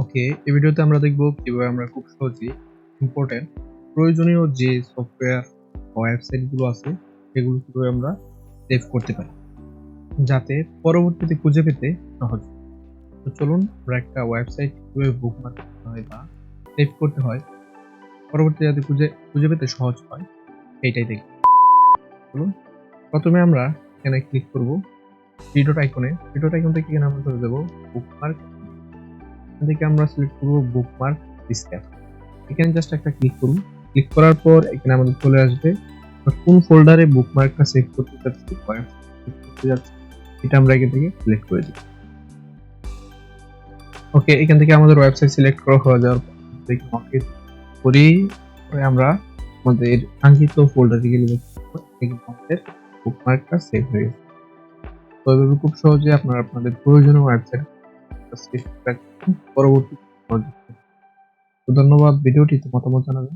ওকে, এই ভিডিওতে আমরা দেখব কিভাবে আমরা খুব সহজেই ইম্পর্টেন্ট প্রয়োজনীয় যে সফটওয়্যার বা ওয়েবসাইট গুলো আছে সেগুলো কিভাবে আমরা সেভ করতে পারি যাতে পরবর্তীতে খুঁজে পেতে সহজ হয়। তো চলুন আমরা একটা ওয়েবসাইট কিভাবে বুকমার্ক করতে হয় বা সেভ করতে হয় পরবর্তীতে যাতে খুঁজে খুঁজে পেতে সহজ হয় এইটাই দেখব। চলুন প্রথমে আমরা এখানে ক্লিক করব থ্রি ডট আইকন থেকে এখানে আমরা চলে যাব বুকমার্ক। এখান থেকে আমরা সিলেক্ট করব বুকমার্ক স্ক্যান। এখানে জাস্ট একটা ক্লিক করুন। ক্লিক করার পর এখানে আমাদের চলে আসবে কোন ফোল্ডারে বুকমার্কটা সেভ করতে যাচ্ছি এটা আমরা এখান থেকে সিলেক্ট করে দিই। ওকে, এখান থেকে আমাদের ওয়েবসাইট সিলেক্ট করা হয়ে যাওয়ার পর আমরা আমাদের কাঙ্ক্ষিত ফোল্ডারে গেলে আমাদের বুকমার্কটা সেভ হয়ে গেছে। তো এভাবে খুব সহজে আপনারা আপনাদের প্রয়োজনীয় ওয়েবসাইট সেভ পরবর্তী। ধন্যবাদ, ভিডিওটিতে মতামত জানাবেন।